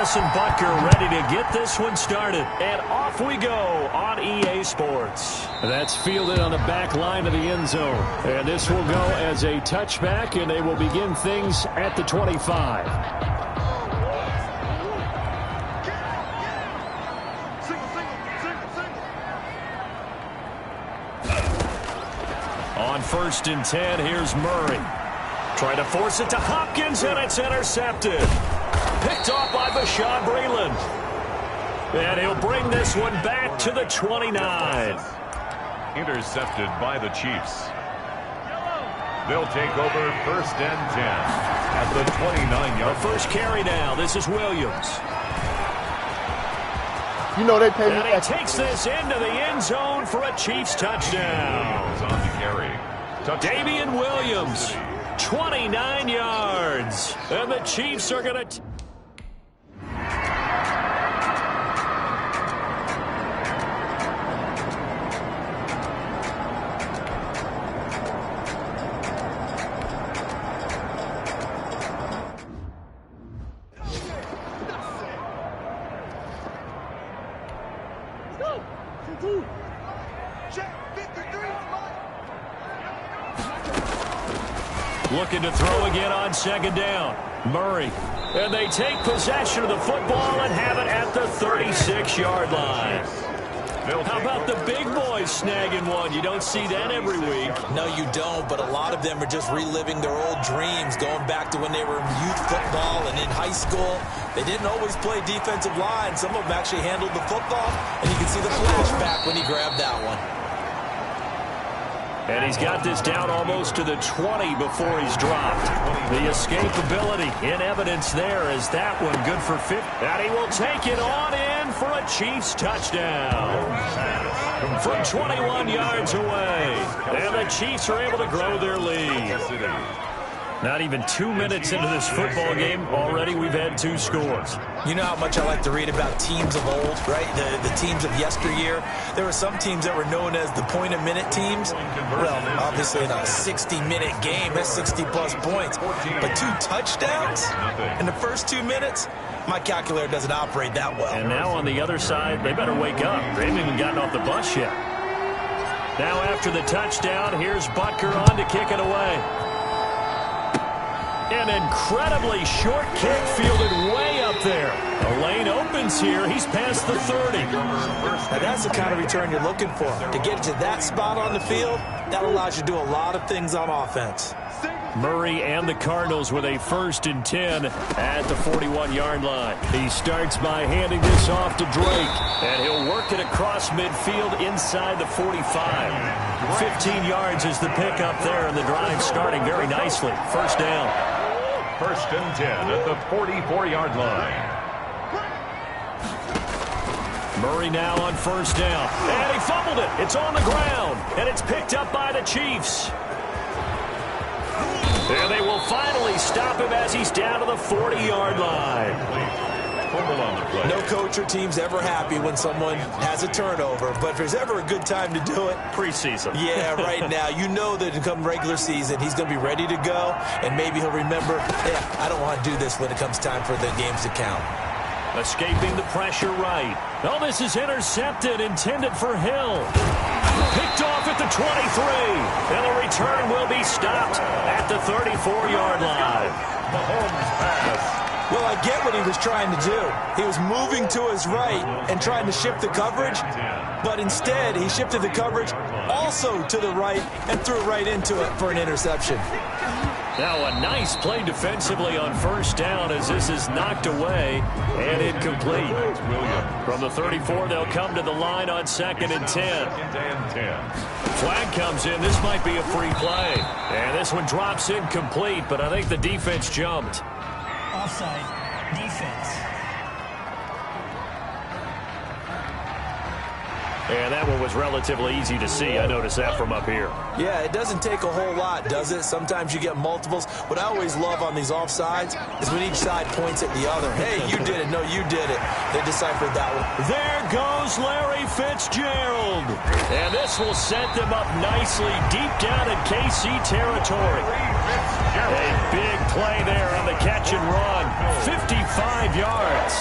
Harrison Butker ready to get this one started. And off we go on EA Sports. That's fielded on the back line of the end zone. And this will go as a touchback, and they will begin things at the 25. On 1st and 10, here's Murray. Trying to force it to Hopkins, and it's intercepted. Picked off by Bashaud Breeland. And he'll bring this one back to the 29. Intercepted by the Chiefs. They'll take over 1st and 10 at the 29-yard. The first carry now. This is Williams. You know they pay me. And he takes this into the end zone for a Chiefs touchdown. On the carry. Damian Williams, 29 yards. And the Chiefs are going to... Looking to throw again on 2nd down. Murray. And they take possession of the football and have it at the 36-yard line. How about the big boys snagging one? You don't see that every week. No, you don't, but a lot of them are just reliving their old dreams, going back to when they were in youth football and in high school. They didn't always play defensive line. Some of them actually handled the football, and you can see the flashback when he grabbed that one. And he's got this down almost to the 20 before he's dropped. The escapability in evidence there is that one good for 50. And he will take it on in for a Chiefs touchdown. From 21 yards away. And the Chiefs are able to grow their lead. Not even 2 minutes into this football game, already we've had 2 scores. You know how much I like to read about teams of old, right? The teams of yesteryear. There were some teams that were known as the point-a-minute teams. Well, obviously in a 60-minute game, that's 60-plus points. But 2 touchdowns in the first 2 minutes? My calculator doesn't operate that well. And now on the other side, they better wake up. They haven't even gotten off the bus yet. Now after the touchdown, here's Butker on to kick it away. An incredibly short kick fielded way up there. The lane opens here. He's past the 30. Now that's the kind of return you're looking for. To get to that spot on the field, that allows you to do a lot of things on offense. Murray and the Cardinals with a 1st and 10 at the 41-yard line. He starts by handing this off to Drake, and he'll work it across midfield inside the 45. 15 yards is the pickup there, and the drive starting very nicely. 1st down. 1st and 10 at the 44-yard line. Murray now on 1st down. And he fumbled it. It's on the ground. And it's picked up by the Chiefs. And they will finally stop him as he's down to the 40-yard line. No coach or team's ever happy when someone has a turnover, but if there's ever a good time to do it, preseason. Yeah, right now. You know that come regular season, he's going to be ready to go, and maybe he'll remember, yeah, I don't want to do this when it comes time for the games to count. Escaping the pressure right. Oh, this is intercepted, intended for Hill. Picked off at the 23. And the return will be stopped at the 34-yard line. Mahomes pass. Well, I get what he was trying to do. He was moving to his right and trying to shift the coverage, but instead he shifted the coverage also to the right and threw right into it for an interception. Now a nice play defensively on 1st down as this is knocked away and incomplete. From the 34, they'll come to the line on 2nd and 10. Flag comes in. This might be a free play. And this one drops incomplete, but I think the defense jumped. Offside, defense. And that one was relatively easy to see. I noticed that from up here. Yeah, it doesn't take a whole lot, does it? Sometimes you get multiples. What I always love on these offsides is when each side points at the other. Hey, you did it. No, you did it. They deciphered that one. There goes Larry Fitzgerald. And this will set them up nicely deep down in KC territory. A big play there on the catch and run. 55 yards.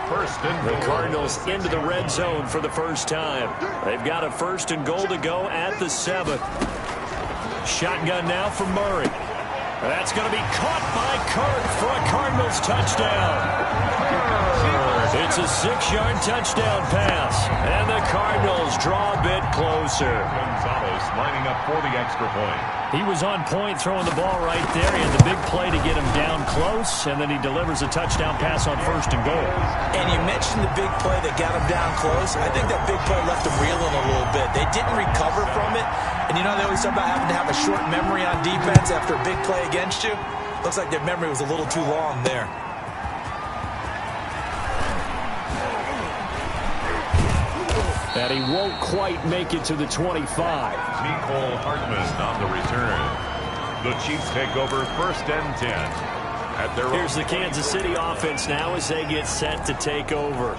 The Cardinals into the red zone for the first time. They've got a 1st and goal to go at the 7th. Shotgun now for Murray. That's going to be caught by Kirk for a Cardinals touchdown. It's a 6-yard touchdown pass, and the Cardinals draw a bit closer. Gonzalez lining up for the extra point. He was on point throwing the ball right there. He had the big play to get him down close, and then he delivers a touchdown pass on 1st and goal. And you mentioned the big play that got him down close. I think that big play left him reeling a little bit. They didn't recover from it. And you know, they always talk about having to have a short memory on defense after a big play against you. Looks like their memory was a little too long there. And he won't quite make it to the 25. Nicole Hartman on the return. The Chiefs take over 1st and 10. At their Here's the Kansas City offense now as they get set to take over.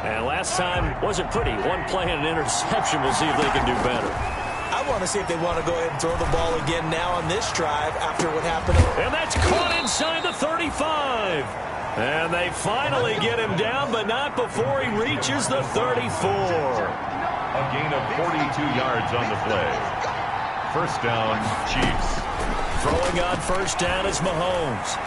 And last time wasn't pretty. One play and an interception. We'll see if they can do better. I want to see if they want to go ahead and throw the ball again now on this drive after what happened. And that's caught inside the 35. And they finally get him down, but not before he reaches the 34. A gain of 42 yards on the play. 1st down, Chiefs. Throwing on 1st down is Mahomes.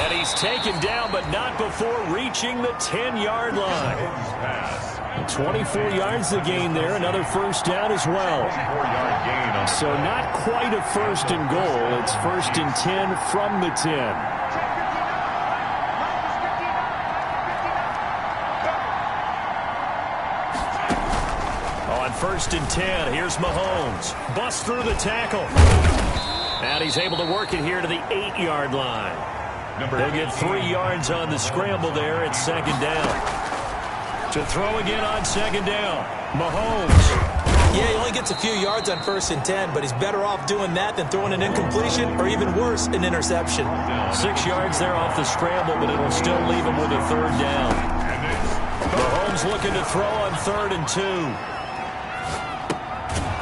And he's taken down, but not before reaching the 10-yard line. Pass. 24 yards to gain there. Another 1st down as well. 4-yard gain on So not quite a 1st and goal. It's 1st and 10 from the 10. On 1st and 10, here's Mahomes. Busts through the tackle. And he's able to work it here to the 8-yard line. They'll get 3 yards on the scramble there at 2nd down. To throw again on 2nd down, Mahomes. Yeah, he only gets a few yards on 1st and 10, but he's better off doing that than throwing an incompletion or even worse, an interception. 6 yards there off the scramble, but it'll still leave him with a 3rd down. Mahomes looking to throw on 3rd and 2.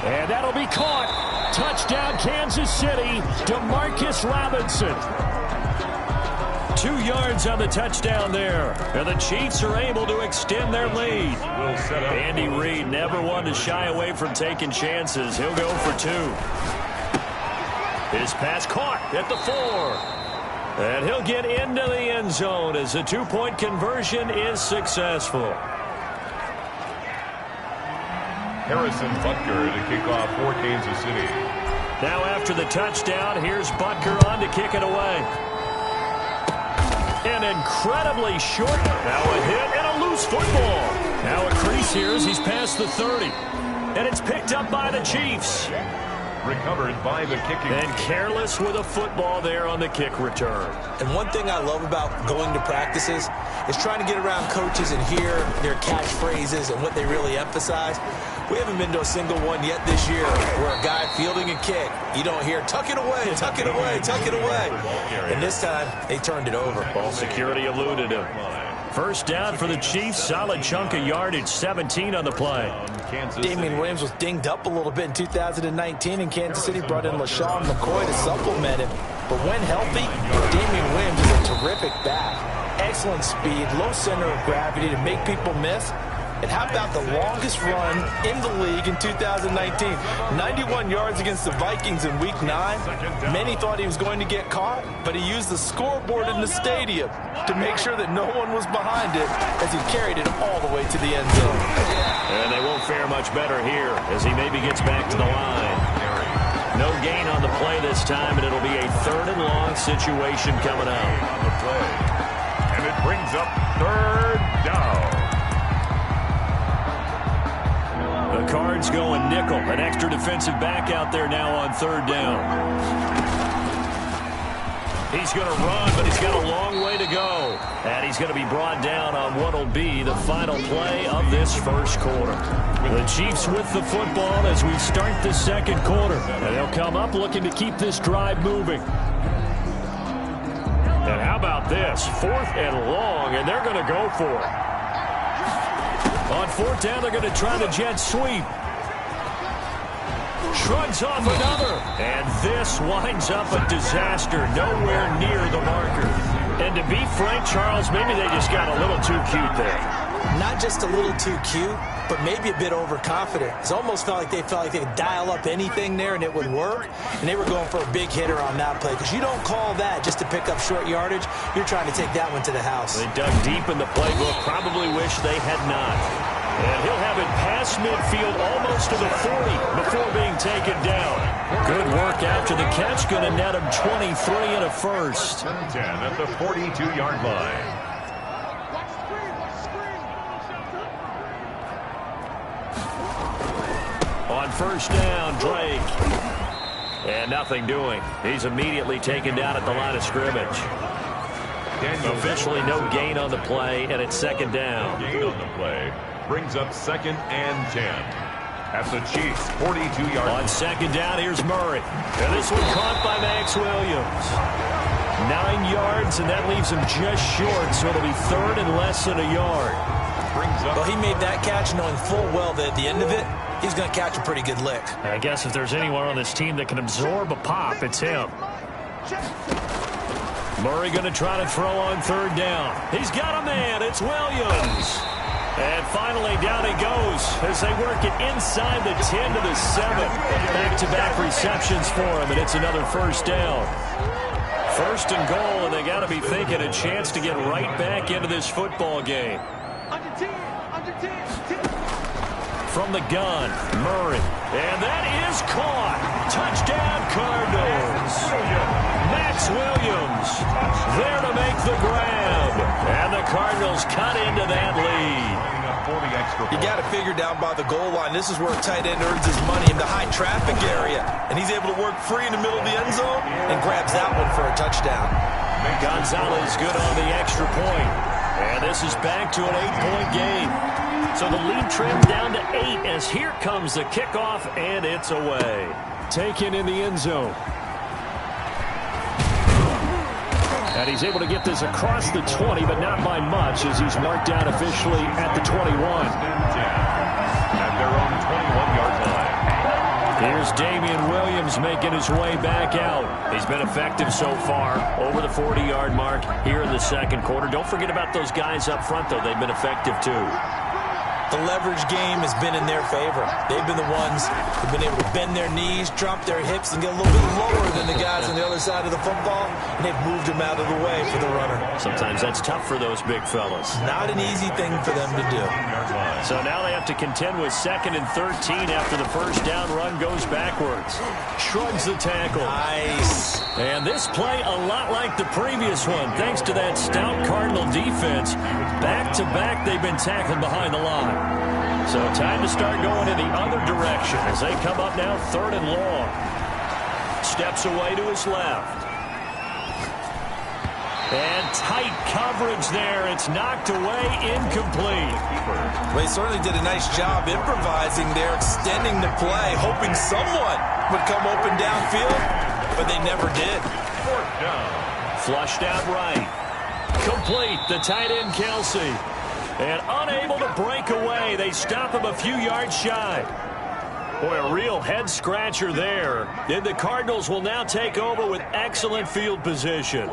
And that'll be caught. Touchdown, Kansas City. DeMarcus Robinson. 2 yards on the touchdown there. And the Chiefs are able to extend their lead. Andy Reid never one to shy away from taking chances. He'll go for 2. His pass caught at the 4. And he'll get into the end zone as the 2-point conversion is successful. Harrison Butker to kick off for Kansas City. Now after the touchdown, here's Butker on to kick it away. An incredibly short. Now a hit and a loose football. Now a crease here as he's past the 30. And it's picked up by the Chiefs. Recovered by the kicking. And careless with a football there on the kick return. And one thing I love about going to practices is trying to get around coaches and hear their catchphrases and what they really emphasize. We haven't been to a single one yet this year where a guy fielding a kick, you don't hear, tuck it away, tuck it away, tuck it away. And this time, they turned it over. Ball security eluded him. 1st down for the Chiefs. Solid chunk of yardage. 17 on the play. Damian Williams was dinged up a little bit in 2019, and Kansas City brought in LaShawn McCoy to supplement him. But when healthy, Damian Williams is a terrific back. Excellent speed, low center of gravity to make people miss. And how about the longest run in the league in 2019? 91 yards against the Vikings in Week 9. Many thought he was going to get caught, but he used the scoreboard in the stadium to make sure that no one was behind it as he carried it all the way to the end zone. And they won't fare much better here as he maybe gets back to the line. No gain on the play this time, and it'll be a 3rd and long situation coming up. On the play. And it brings up 3rd down. The Cards going nickel. An extra defensive back out there now on 3rd down. He's going to run, but he's got a long way to go. And he's going to be brought down on what will be the final play of this 1st quarter. The Chiefs with the football as we start the 2nd quarter. And they'll come up looking to keep this drive moving. And how about this? 4th and long, and they're going to go for it. On 4th down, they're going to try the jet sweep. Shrugs off another. And this winds up a disaster. Nowhere near the marker. And to be frank, Charles, maybe they just got a little too cute there. Not just a little too cute, but maybe a bit overconfident. It almost felt like they could dial up anything there and it would work. And they were going for a big hitter on that play. Because you don't call that just to pick up short yardage. You're trying to take that one to the house. They dug deep in the playbook. Probably wish they had not. And he'll have it past midfield almost to the 40 before being taken down. Good work after the catch. Going to net him 23 and a first. 10 at the 42-yard line. On first down, Drake. And nothing doing. He's immediately taken down at the line of scrimmage. Officially no gain on the play, and it's second down. Gain on the play brings up 2nd and 10 at the Chiefs' 42-yard line. On second down, here's Murray. And this one caught by Max Williams. 9 yards, and that leaves him just short, so it'll be third and less than a yard. Well, he made that catch knowing full well that at the end of it, he's going to catch a pretty good lick. I guess if there's anyone on this team that can absorb a pop, it's him. Murray going to try to throw on third down. He's got a man. It's Williams. And finally, down he goes as they work it inside the 10 to the 7. Back-to-back receptions for him, and it's another first down. First and goal, and they got to be thinking a chance to get right back into this football game. From the gun, Murray. And that is caught. Touchdown, Cardinals. Max Williams there to make the grab. And the Cardinals cut into that lead. You got to figure down by the goal line. This is where a tight end earns his money in the high traffic area. And he's able to work free in the middle of the end zone and grabs that one for a touchdown. Gonzalez good on the extra point. And this is back to an 8-point game. So the lead trims down to 8 as here comes the kickoff, and it's away. Taken in the end zone. And he's able to get this across the 20, but not by much as he's marked down officially at the 21. At their own 21-yard line. Here's Damian Williams making his way back out. He's been effective so far over the 40-yard mark here in the second quarter. Don't forget about those guys up front, though. They've been effective, too. The leverage game has been in their favor. They've been the ones who've been able to bend their knees, drop their hips, and get a little bit lower than the guys on the other side of the football, and they've moved them out of the way for the runner. Sometimes that's tough for those big fellas. Not an easy thing for them to do. So now they have to contend with 2nd and 13 after the first down run goes backwards. Shrugs the tackle. Nice. And this play a lot like the previous one, thanks to that stout Cardinal defense. Back-to-back, they've been tackled behind the line. So time to start going in the other direction as they come up now 3rd and long. Steps away to his left. And tight coverage there. It's knocked away, incomplete. Well, he certainly did a nice job improvising there, extending the play, hoping someone would come open downfield, but they never did. 4th down. Flushed out right. Complete, the tight end Kelsey. And unable to break away. They stop him a few yards shy. Boy, a real head-scratcher there. And the Cardinals will now take over with excellent field position.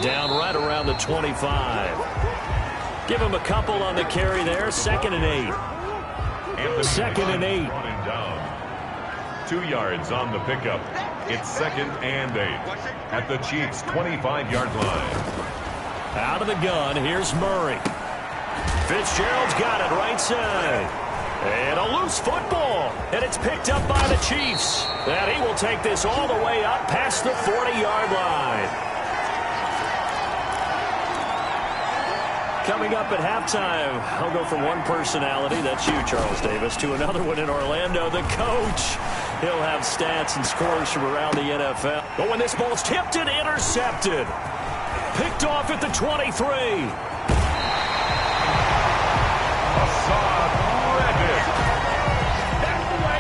Down right around the 25. Give him a couple on the carry there. 2nd and 8. 2nd and 8. 2 yards on the pickup. It's 2nd and 8 at the Chiefs' 25-yard line. Out of the gun, here's Murray. Fitzgerald's got it right side. And a loose football. And it's picked up by the Chiefs. And he will take this all the way up past the 40-yard line. Coming up at halftime, I'll go from one personality, that's you, Charles Davis, to another one in Orlando, the coach. He'll have stats and scores from around the NFL. But when this ball's tipped and intercepted, picked off at the 23.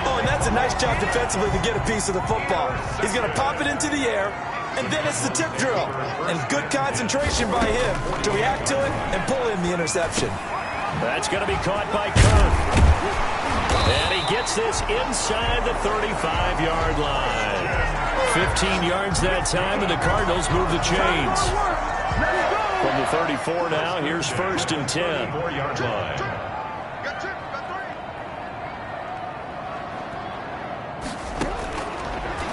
Oh, and that's a nice job defensively to get a piece of the football. He's going to pop it into the air, and then it's the tip drill. And good concentration by him to react to it and pull in the interception. That's going to be caught by Kirk. And he gets this inside the 35-yard line. 15 yards that time, and the Cardinals move the chains. From the 34 now, here's 1st and 10. 4-yard line.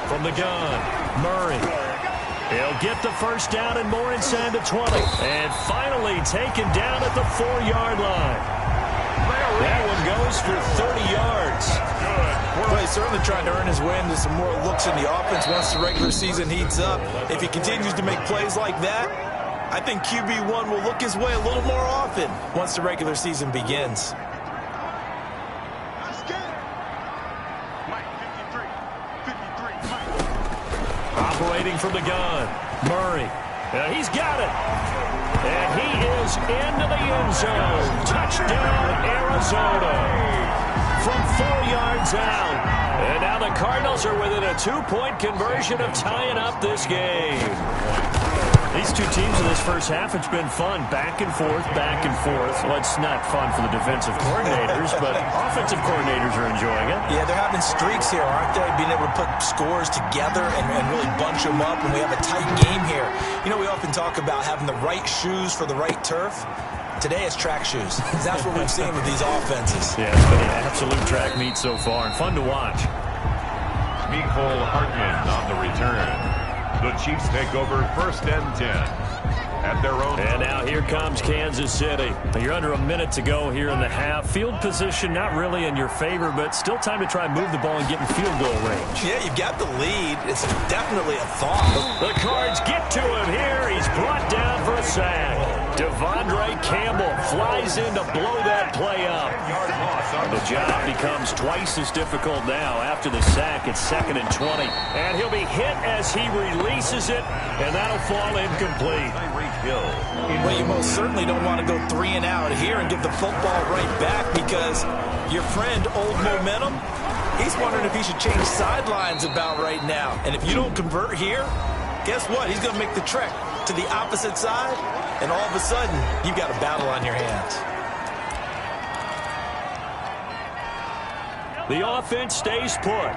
From the gun, Murray. He'll get the first down and more inside the 20. And finally taken down at the 4-yard line. That one goes for 30 yards. Well, he's certainly trying to earn his way into some more looks in the offense once the regular season heats up. If he continues to make plays like that, I think QB1 will look his way a little more often once the regular season begins. Operating from the gun, Murray. He's got it. And he is into the end zone. Touchdown, Arizona. From 4 yards out. And now the Cardinals are within a 2-point conversion of tying up this game. These two teams in this first half, it's been fun. Back and forth, back and forth. Well, it's not fun for the defensive coordinators, but offensive coordinators are enjoying it. Yeah, they're having streaks here, aren't they? Being able to put scores together and really bunch them up, and we have a tight game here. You know, we often talk about having the right shoes for the right turf. Today it's track shoes. That's what we've seen with these offenses. Yeah, it's been an absolute track meet so far, and fun to watch. Mecole Hardman on the return. The Chiefs take over 1st and 10 at their own. And now here comes Kansas City. You're under a minute to go here in the half. Field position not really in your favor, but still time to try and move the ball and get in field goal range. Yeah, you've got the lead. It's definitely a thought. The Cards get to him here. He's brought down for a sack. Devondre Campbell flies in to blow that play up. The job becomes twice as difficult now. After the sack, it's 2nd and 20. And he'll be hit as he releases it, and that'll fall incomplete. Well, you most certainly don't want to go 3 and out here and give the football right back, because your friend, Old Momentum, he's wondering if he should change sidelines about right now. And if you don't convert here, guess what? He's going to make the trek to the opposite side, and all of a sudden, you've got a battle on your hands. The offense stays put.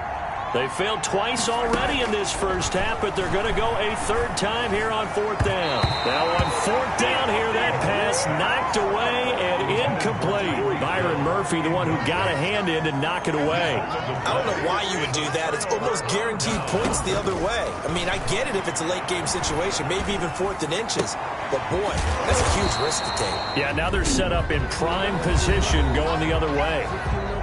They failed twice already in this first half, but they're going to go a 3rd time here on 4th down. Now on 4th down here, that pass knocked away and incomplete. Byron Murphy, the one who got a hand in to knock it away. I don't know why you would do that. It's almost guaranteed points the other way. I mean, I get it if it's a late game situation, maybe even 4th and inches. But boy, that's a huge risk to take. Yeah, now they're set up in prime position going the other way.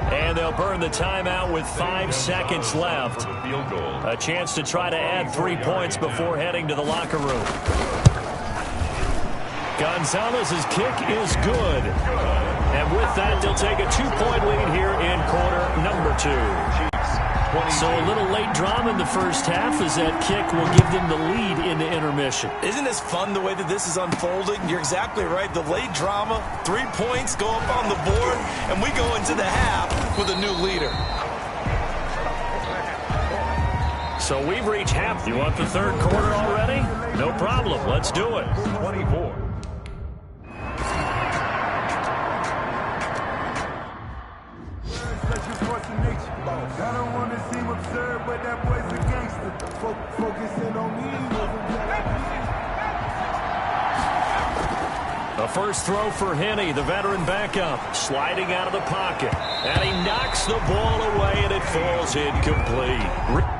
And they'll burn the timeout with 5 seconds left. A chance to try to add 3 points before heading to the locker room. Gonzalez's kick is good. And with that, they'll take a 2-point lead here in quarter number 2. So a little late drama in the first half, as that kick will give them the lead into intermission. Isn't this fun the way that this is unfolding? You're exactly right. The late drama, 3 points go up on the board, and we go into the half with a new leader. So we've reached half. You want the 3rd quarter already? No problem. Let's do it. 24. I don't want to seem absurd, but that boy's a gangster. Focusing on me. A first throw for Henney, the veteran backup, sliding out of the pocket. And he knocks the ball away, and it falls incomplete.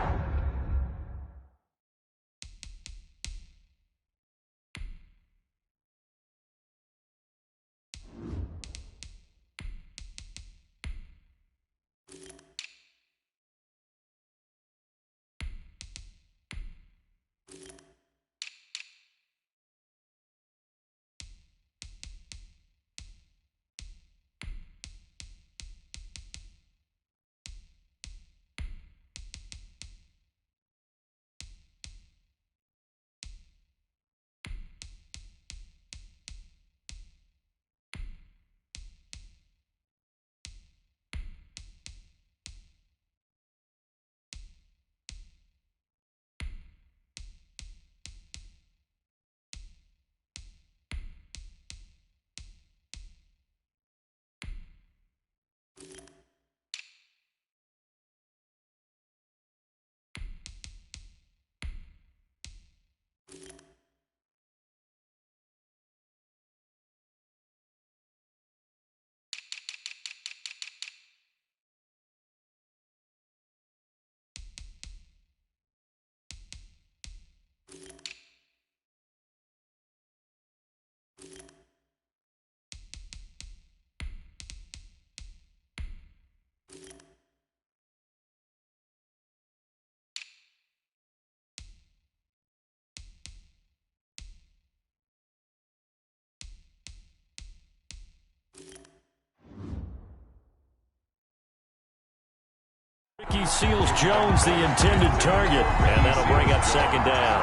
Ricky Seals-Jones, the intended target, and that'll bring up second down.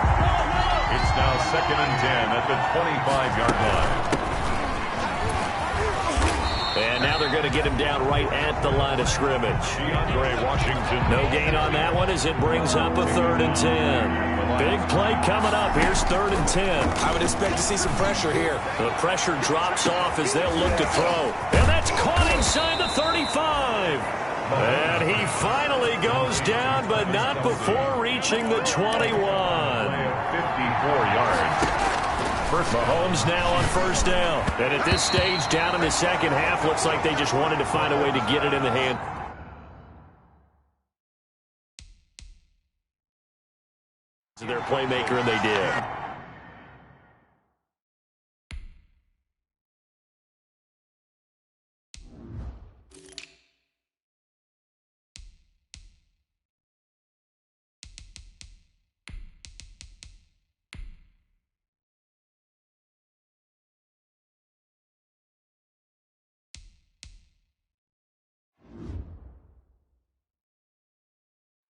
It's now 2nd and 10 at the 25-yard line. And now they're going to get him down right at the line of scrimmage. DeAndre Washington. No gain on that one as it brings up a 3rd and 10. Big play coming up. Here's 3rd and 10. I would expect to see some pressure here. The pressure drops off as they'll look to throw. And that's caught inside the 35. And he finally goes down, but not before reaching the 21. 54 yards. Mahomes now on 1st down. And at this stage, down in the second half, looks like they just wanted to find a way to get it in the hand. To their playmaker, and they did.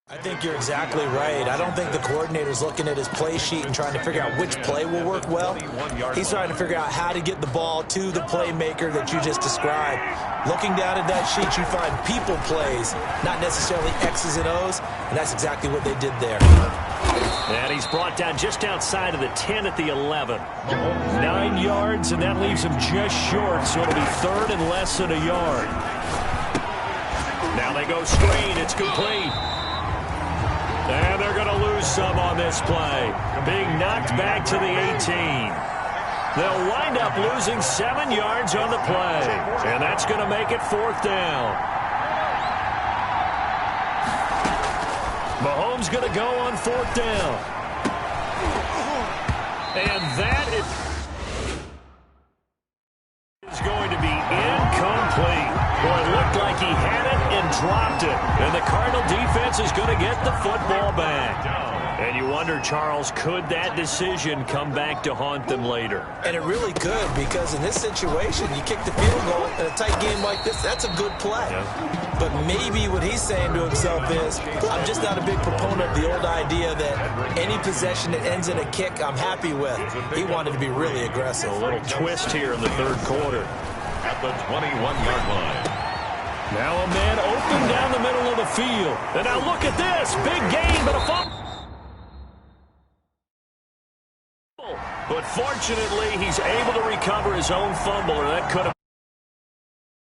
I think you're exactly right. I don't think the coordinator's looking at his play sheet and trying to figure out which play will work well. He's trying to figure out how to get the ball to the playmaker that you just described. Looking down at that sheet, you find people plays, not necessarily X's and O's, and that's exactly what they did there. And he's brought down just outside of the 10 at the 11. 9 yards, and that leaves him just short, so it'll be 3rd and less than a yard. Now they go screen. It's complete. And they're going to lose some on this play. Being knocked back to the 18. They'll wind up losing 7 yards on the play. And that's going to make it 4th down. Mahomes going to go on 4th down. And that is going to be incomplete. Boy, it looked like he had it and dropped it. And the Cardinal defense is going to get the football back. And you wonder, Charles, could that decision come back to haunt them later? And it really could, because in this situation, you kick the field goal in a tight game like this, that's a good play. Yeah. But maybe what he's saying to himself is, I'm just not a big proponent of the old idea that any possession that ends in a kick I'm happy with. He wanted to be really aggressive. A little twist here in the 3rd quarter. At the 21-yard line. Now a man open down the middle of the field. And now look at this. Big gain, but a fumble. But fortunately, he's able to recover his own fumble, or that could have